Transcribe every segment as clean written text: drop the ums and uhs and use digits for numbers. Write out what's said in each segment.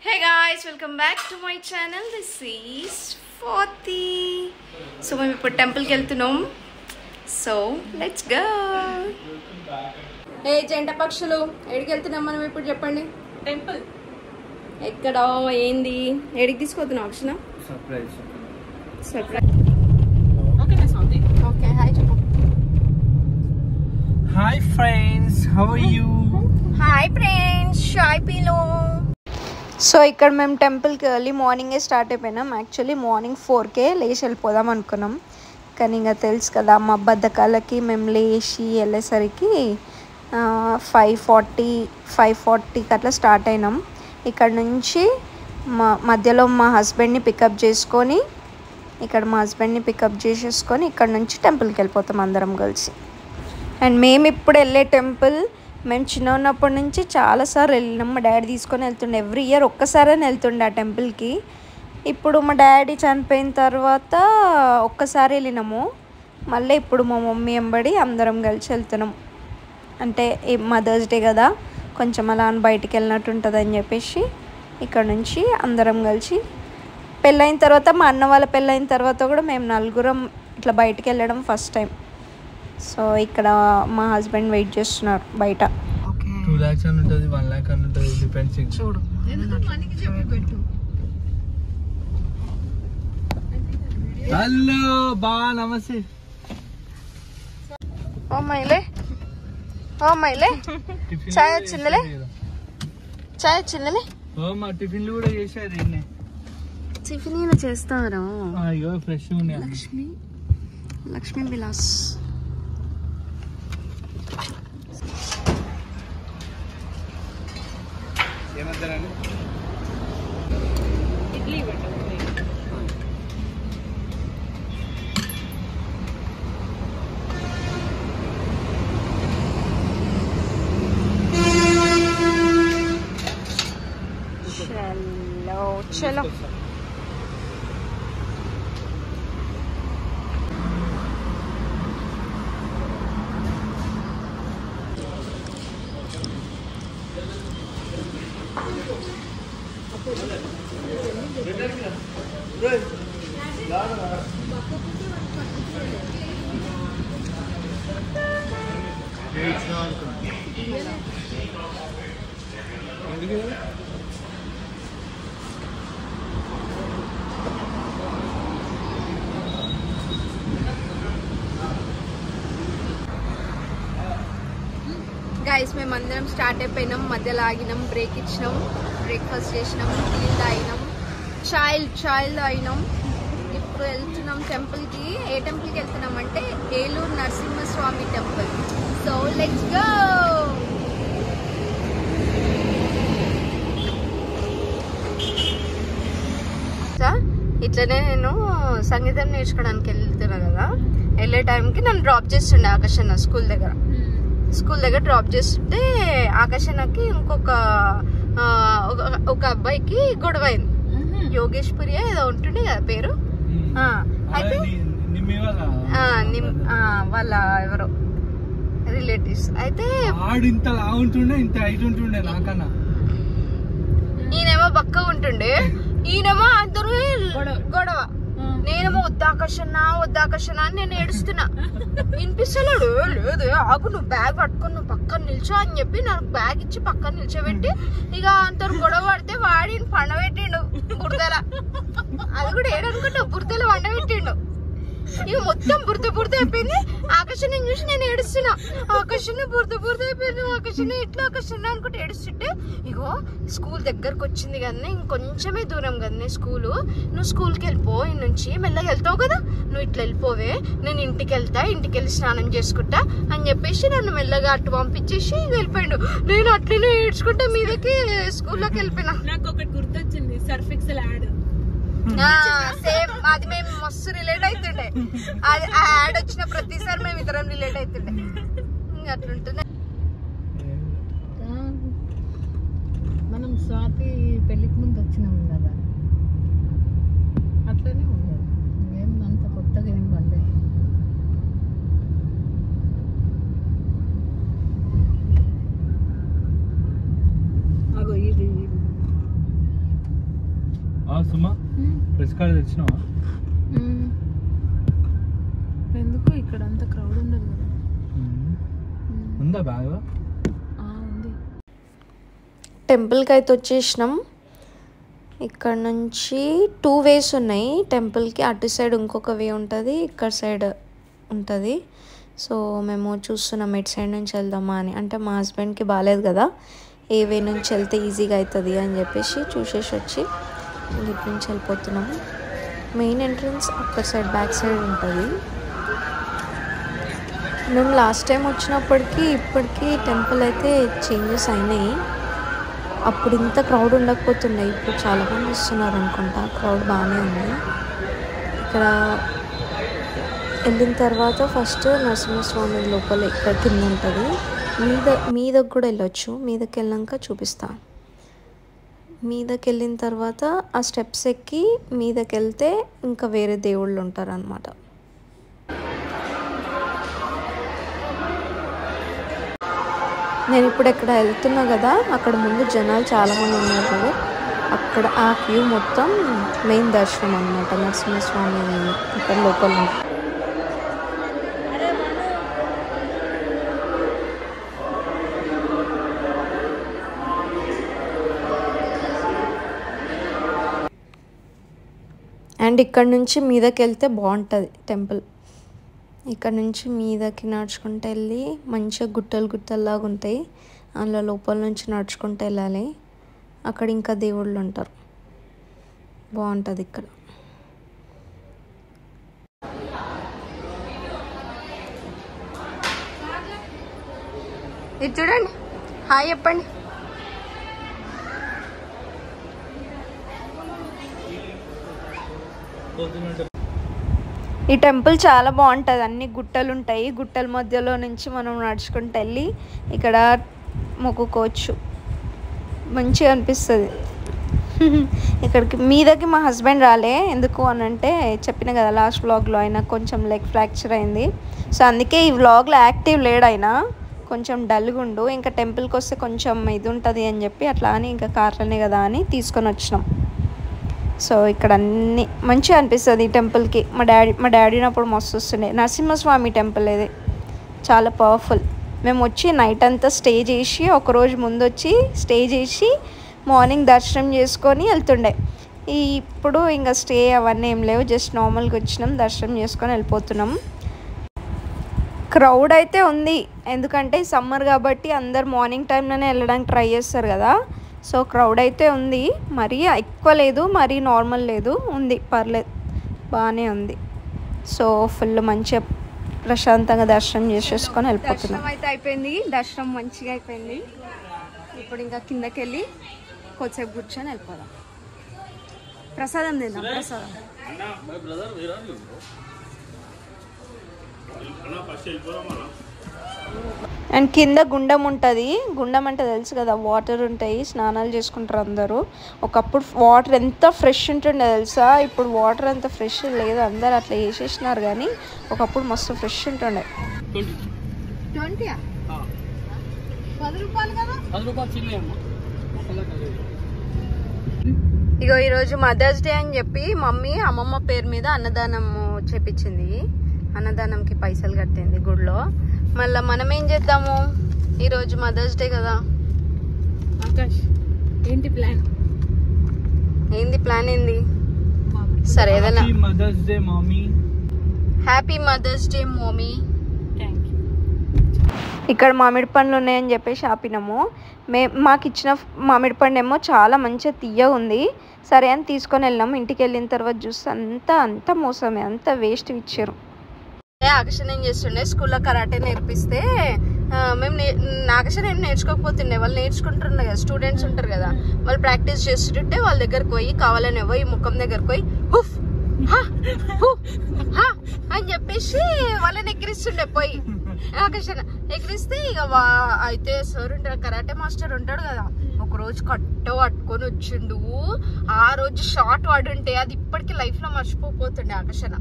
Hey guys, welcome back to my channel. This is Swati. So మేము ఇప్పుడు టెంపుల్కి వెళ్తున్నాం. So let's go. ఏ జంట పక్షులు ఎడికి వెళ్తున్నాం మనం ఇప్పుడు చెప్పండి. టెంపుల్ ఎక్కడ ఏంది ఎడికి తీసుకుపోతున్నాం అక్షణ? సర్ప్రైజ్. ఓకే నా సౌండ్. ఓకే హాయ్ చెప్పు. Hi friends, how are you? Hi friends, చాయ్ పీలో. సో ఇక్కడ మేము టెంపుల్కి ఎర్లీ మార్నింగే స్టార్ట్ అయిపోయినాం. యాక్చువల్లీ మార్నింగ్ 4కే లేచి వెళ్ళిపోదాం అనుకున్నాం, కానీ ఇంకా తెలుసు కదా మా బద్ధకాలకి మేము లేచి వెళ్ళేసరికి 5:40కి అట్లా స్టార్ట్ అయినాం. ఇక్కడ నుంచి మధ్యలో మా హస్బెండ్ని పికప్ చేసుకొని ఇక్కడ నుంచి టెంపుల్కి వెళ్ళిపోతాం అందరం కలిసి. అండ్ మేము ఇప్పుడు వెళ్ళే టెంపుల్ మేము చిన్న ఉన్నప్పటి నుంచి చాలాసార్లు వెళ్ళినాం. మా డాడీ తీసుకొని వెళ్తుండే, ఎవ్రీ ఇయర్ ఒక్కసారైనా వెళ్తుండే ఆ టెంపుల్కి. ఇప్పుడు మా డాడీ చనిపోయిన తర్వాత ఒక్కసారి వెళ్ళినాము, మళ్ళీ ఇప్పుడు మా మమ్మీ వెంబడి అందరం కలిసి వెళ్తున్నాం. అంటే మదర్స్ డే కదా, కొంచెం అలా బయటికి వెళ్ళినట్టు ఉంటుంది అని చెప్పేసి ఇక్కడ నుంచి అందరం కలిసి. పెళ్ళైన తర్వాత మా అన్న వాళ్ళ పెళ్ళైన తర్వాత కూడా మేము నలుగురం ఇట్లా బయటికి వెళ్ళడం ఫస్ట్ టైం. సో ఇక్కడ మా హస్బెండ్ వెయిట్ చేస్తున్నారు బయట. 2 lakhs అని ఉంటుంది, 1 lakh అని ఉంటుంది, డిపెండ్స్. చూడు హలో బా, నమస్తే. ఓ మైలే చాయ్ వచ్చిందిలే. ఓ మా టిఫిన్లు కూడా చేశారు. టిఫిన్ చేస్తారా? అయ్యో ఫ్రెష్ ఉన్నాయి. లక్ష్మీ విలాస్. ఏమంటారండి? ఇడ్లీ చలో గైస్, మేమందరం స్టార్ట్ అయిపోయినాం. మధ్యలో ఆగినాం, బ్రేక్ ఇచ్చినాం, బ్రేక్ఫాస్ట్ చేసినాం, టీ తాగినాం, చాయ్ తాగినాం. ఇప్పుడు వెళ్తున్నాం టెంపుల్కి. ఏ టెంపుల్కి వెళ్తున్నాం అంటే Eluru Narasimhaswamy temple. So let's go. ఇట్లనే నేను సంగీతం నేర్చుకోవడానికి వెళ్తున్నా కదా, వెళ్ళే టైంకి నన్ను డ్రాప్ చేస్తుండే ఆకర్షణ స్కూల్ దగ్గర డ్రాప్ చేస్తుంటే ఆకాశనకి ఒక అబ్బాయికి గొడవ అయింది. యోగేశ్వరి ఏదో ఉంటుండే కదా పేరు. అయితే వాళ్ళ ఎవరో రిలేటివ్స్. అయితే ఈయనేమో బక్క ఉంటుండే, ఈయనేమో అందరూ గొడవ. నేనేమో వద్దాకర్షణ అని నేను ఏడుస్తున్నా. వినిపిస్తలేడు. లేదు ఆగు, నువ్వు బ్యాగ్ పట్టుకొని నువ్వు పక్కన నిల్చో అని చెప్పి నాకు బ్యాగ్ ఇచ్చి పక్కన నిల్చోబెట్టి ఇక అందరు గొడవ పడితే వాడిని పండబెట్టిండు బురదల. అది కూడా ఏడనుకుంటావు, బురదల పండబెట్టిండు. ఇక మొత్తం బురద అయిపోయింది. ఆకర్షణ చూసి నేను ఏడుస్తున్నా. ఆకర్షణ బురద అయిపోయింది, ఆకర్షణ ఇట్లా ఆకర్షణ అనుకుంటే ఏడుస్తుంటే, ఇగో స్కూల్ దగ్గరకు వచ్చింది కదా, ఇంకొంచెమే దూరం కదా స్కూలు. నువ్వు స్కూల్కి వెళ్ళిపో, ఈ నుంచి మెల్లగా వెళ్తావు కదా, నువ్వు ఇట్లా వెళ్ళిపోవే, నేను ఇంటికి వెళ్ళి స్నానం చేసుకుంటా అని చెప్పేసి నన్ను మెల్లగా అటు పంపించేసి వెళ్ళిపోయాడు. నేను అట్లనే ఏడ్చుకుంటా మీదకి స్కూల్లోకి వెళ్ళిపోయినా. నాకు ఒకటి గుర్తొచ్చింది, సర్ఫ్ ఎక్సెల్ యాడ్. సేమ్ అది మేము మస్తు రిలేట్ అవుతుండే. అది ఆ యాడ్ వచ్చిన ప్రతిసారి మేము ఇద్దరం రిలేట్ అవుతుండే. అట్లుంటుండే. మనం స్వాతి పెళ్లికి ముందు వచ్చినాం కదా, అట్లనే ఉండదు. ఏం అంత కొత్తగా ఏం పడలేదు. అగో ఇది సుమా ప్రెస్ కార్డు తెచ్చినావా? ఎందుకు ఇక్కడ అంత క్రౌడ్ ఉండదు కదా. ఉందా బ్యాగ్? ఉంది. టెంపుల్కి అయితే వచ్చేసినాం. ఇక్కడ నుంచి 2 వేస్ ఉన్నాయి టెంపుల్కి. అటు సైడ్ ఇంకొక వే ఉంటుంది, ఇక్కడ సైడ్ ఉంటుంది. సో మేము చూస్తున్నాం ఎటు సైడ్ నుంచి వెళ్దామా అని. అంటే మా హస్బెండ్కి బాగాలేదు కదా, ఏ వే నుంచి వెళ్తే ఈజీగా అవుతుంది అని చెప్పేసి చూసేసి వచ్చి ఇటు నుంచి వెళ్ళిపోతున్నాం. మెయిన్ ఎంట్రన్స్ అక్కడ సైడ్ బ్యాక్ సైడ్ ఉంటుంది. మేము లాస్ట్ టైం వచ్చినప్పటికీ ఇప్పటికీ టెంపుల్ అయితే చేంజెస్ అయినాయి. అప్పుడు ఇంత క్రౌడ్ ఉండకపోతున్నాయి, ఇప్పుడు చాలామంది వస్తున్నారు అనుకుంటా. క్రౌడ్ బాగానే ఉంది. ఇక్కడ వెళ్ళిన తర్వాత ఫస్ట్ నరసింహస్వామి లోపల ఇక్కడ కింద ఉంటుంది. మీదకి కూడా వెళ్ళొచ్చు. మీదకి వెళ్ళాక చూపిస్తాను. మీదకి వెళ్ళిన తర్వాత ఆ స్టెప్స్ ఎక్కి మీదకి వెళ్తే ఇంకా వేరే దేవుళ్ళు ఉంటారు అన్నమాట. నేను ఇప్పుడు ఎక్కడ వెళ్తున్నా కదా, అక్కడ ముందు జనాలు చాలామంది ఉన్నారు కదా, అక్కడ ఆ క్యూ మొత్తం మెయిన్ దర్శనం అన్నమాట. నరసింహస్వామి ఇక్కడ లోపల ఉంటుంది. అండ్ ఇక్కడ నుంచి మీదకి వెళ్తే బాగుంటుంది టెంపుల్. ఇక్కడ నుంచి మీదకి నడుచుకుంటూ వెళ్ళి మంచిగా గుట్టలాగా ఉంటాయి, అందులో లోపల నుంచి నడుచుకుంటూ వెళ్ళాలి. అక్కడ ఇంకా దేవుళ్ళు ఉంటారు, బాగుంటుంది ఇక్కడ. ఇది చూడండి, హాయ్ చెప్పండి. ఈ టెంపుల్ చాలా బాగుంటుంది. అన్ని గుట్టలు ఉంటాయి, గుట్టల మధ్యలో నుంచి మనం నడుచుకుంటూ వెళ్ళి ఇక్కడ మొక్కుకోవచ్చు. మంచిగా అనిపిస్తుంది. ఇక్కడికి మీదకి మా హస్బెండ్ రాలే, ఎందుకు అని అంటే చెప్పిన కదా లాస్ట్ వ్లాగ్లో అయినా కొంచెం లెగ్ ఫ్రాక్చర్ అయింది. సో అందుకే ఈ వ్లాగ్లో యాక్టివ్ లేడు, అయినా కొంచెం డల్గా ఉండు. ఇంకా టెంపుల్కి వస్తే కొంచెం ఇది ఉంటుంది అని చెప్పి అట్లా అని ఇంకా కార్లోనే కదా అని తీసుకొని వచ్చినాం. సో ఇక్కడ అన్నీ మంచిగా అనిపిస్తుంది ఈ టెంపుల్కి. మా డాడీ ఉన్నప్పుడు మస్తు వస్తుండే. నరసింహస్వామి టెంపుల్ ఇది, చాలా పవర్ఫుల్. మేము వచ్చి నైట్ అంతా స్టే చేసి, ఒకరోజు ముందు వచ్చి స్టే చేసి మార్నింగ్ దర్శనం చేసుకొని వెళ్తుండే. ఇప్పుడు ఇంకా స్టే అవన్నీ ఏం లేవు, జస్ట్ నార్మల్గా వచ్చినాం, దర్శనం చేసుకొని వెళ్ళిపోతున్నాం. క్రౌడ్ అయితే ఉంది, ఎందుకంటే సమ్మర్ కాబట్టి అందరు మార్నింగ్ టైంలోనే వెళ్ళడానికి ట్రై చేస్తారు కదా. సో క్రౌడ్ అయితే ఉంది, మరీ ఎక్కువ లేదు, మరీ నార్మల్ లేదు, ఉంది, పర్లేదు, బాగానే ఉంది. సో ఫుల్ మంచిగా ప్రశాంతంగా దర్శనం చేసేసుకొని వెళ్ళిపోతున్నాం. దర్శనం అయితే అయిపోయింది, దర్శనం మంచిగా అయిపోయింది. ఇప్పుడు ఇంకా కిందకి వెళ్ళి కొద్దిసేపు కూర్చొని వెళ్ళిపోదాం. ప్రసాదం తిందాం, ప్రసాదం. అండ్ కింద గుండం ఉంటుంది. గుండం అంటే తెలుసు కదా, వాటర్ ఉంటాయి, స్నానాలు చేసుకుంటారు అందరూ. ఒకప్పుడు వాటర్ ఎంత ఫ్రెష్ ఉంటుండే తెలుసా, ఇప్పుడు వాటర్ అంత ఫ్రెష్ లేదు, అందరు అట్లా వేసేసినారు. కానీ ఒకప్పుడు మస్తు ఫ్రెష్ ఉంటుండే. 20 రూపాయలు కదా. ఇగో ఈరోజు మదర్స్ డే అని చెప్పి మమ్మీ అమ్మమ్మ పేరు మీద అన్నదానం చేపించింది. అన్నదానంకి పైసలు కట్టింది గుడిలో. మళ్ళీ మనం ఏం చేద్దాము, ఈరోజు మదర్స్ డే కదా. ఆకాష్ ఏంటి ప్లాన్? ఏంది ప్లాన్ ఏంది? సరే ఏదైనా. Mother's day mummy. Happy mother's day mummy. ఇక్కడ మామిడి పండ్లు ఉన్నాయని చెప్పేసి ఆపినాము. మాకు ఇచ్చిన మామిడి పండు ఏమో చాలా మంచిగా తీయగా ఉంది. సరే అని తీసుకొని వెళ్ళాము. ఇంటికి వెళ్ళిన తర్వాత చూస్తే అంతా మోసమే, అంతా వేస్ట్ ఇచ్చారు. ఆకర్షణ ఏం చేస్తుండే, స్కూల్లో కరాటే నేర్పిస్తే మేము ఆకర్షణ ఏం నేర్చుకోకపోతుండే, వాళ్ళు నేర్చుకుంటుండే కదా, స్టూడెంట్స్ ఉంటారు కదా, వాళ్ళు ప్రాక్టీస్ చేస్తుంటే వాళ్ళ దగ్గరకు పోయి కావాలని పోయి ముఖం దగ్గరకు పోయి హుఫ్ అని చెప్పేసి వాళ్ళని ఎక్కిరిస్తుండే. పోయి ఆకర్షణ ఎక్కిరిస్తే ఇక అయితే సార్ ఉంటాడు, కరాటే మాస్టర్ ఉంటాడు కదా, ఒక రోజు కట్టుకొని వచ్చిండు. ఆ రోజు షార్ట్ వాడుంటే అది ఇప్పటికీ లైఫ్ లో మర్చిపోతుండే. ఆకర్షణ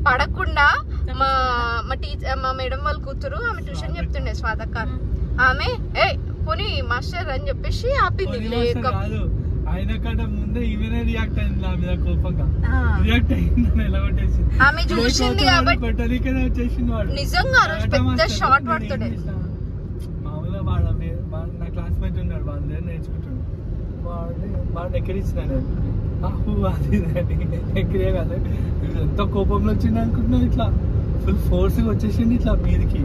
పడకుండా మా మేడం వాళ్ళ కూతురు, ఆమె ట్యూషన్ చెప్తుండే స్వాతక్క, ఆమె పోనీ మాస్టర్ అని చెప్పేసి ఆపింది. ఆయన కంటే ముందే ఈమెనే రియాక్ట్ అయింది నా మీద కోపంగా. రియాక్ట్ అయిందని ఎలా కొట్టేసి ఆమె చూసింది కాబట్టి పెట్టడానికనే వచ్చేసింది వాడు. నిజంగా పెద్ద షార్ట్ పడుతుండే. మామూలుగా వాడు నా క్లాస్మేట్ ఉన్నాడు, వాళ్ళ దగ్గర నేర్చుకుంటాడు. వాడు ఎక్కడిచ్చినాను అది ఎక్కడే కాదు. ఎంత కోపంలో వచ్చింది అనుకుంటున్నాను, ఇట్లా ఫుల్ ఫోర్స్గా వచ్చేసింది ఇట్లా మీదికి.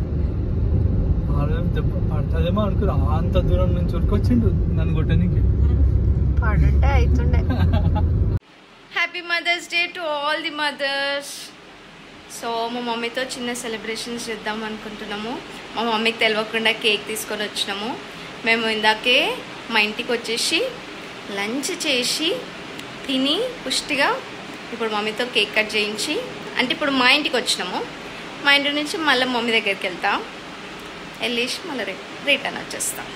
పడుతుందేమో అనుకున్నా, అంత దూరం నుంచి ఉరికొచ్చిండు నన్ను కొట్టడానికి. పడుంటే అవుతుండే. Happy mother's day to all the mothers. So మా మమ్మీతో చిన్న సెలబ్రేషన్స్ చేద్దాం అనుకుంటున్నాము. మా మమ్మీకి తెలియకుండా కేక్ తీసుకొని వచ్చినాము. మేము ఇందాకే మా ఇంటికి వచ్చేసి లంచ్ చేసి తిని పుష్టిగా ఇప్పుడు మమ్మీతో కేక్ కట్ చేయించి, అంటే ఇప్పుడు మా ఇంటికి వచ్చినాము. మా ఇంటి నుంచి మళ్ళీ మమ్మీ దగ్గరికి వెళ్తాం, వెళ్ళేసి మళ్ళీ రిటర్న్ వచ్చేస్తాం.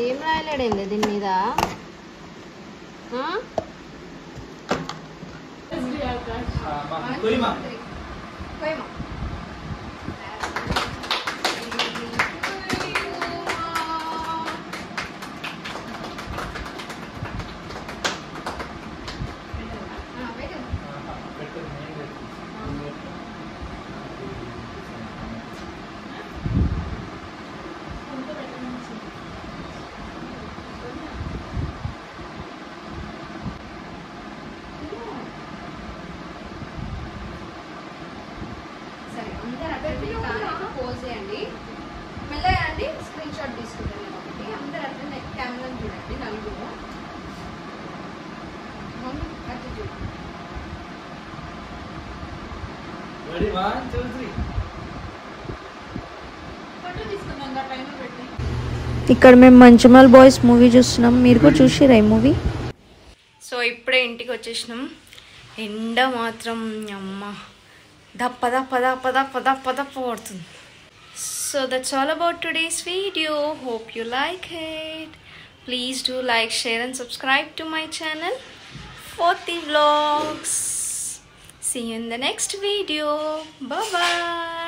ఏం రాయలేడండి దీని మీద? పోజ్ చేయండి, మెల్లగా అండి. స్క్రీన్ షాట్ తీసుకుంటాను కాబట్టి అందరూ అట్లా కెమెరా చూడండి. నలుగురు మమ్మీ అట్లా చూడండి. ఇక్కడ మేము మంచిమల్ బాయ్స్ మూవీ చూస్తున్నాం, మీరు కూడా చూసిరా ఈ మూవీ? సో ఇప్పుడే ఇంటికి వచ్చేసినాం. ఎండ మాత్రం అమ్మ దప్ప దప్ప దప్ప దప్ప దప్ప దప్ప పడుతుంది. So that's all about today's video. Hope you like it. Please do like, share and subscribe to my channel for the vlogs. See you in the next video. Bye bye.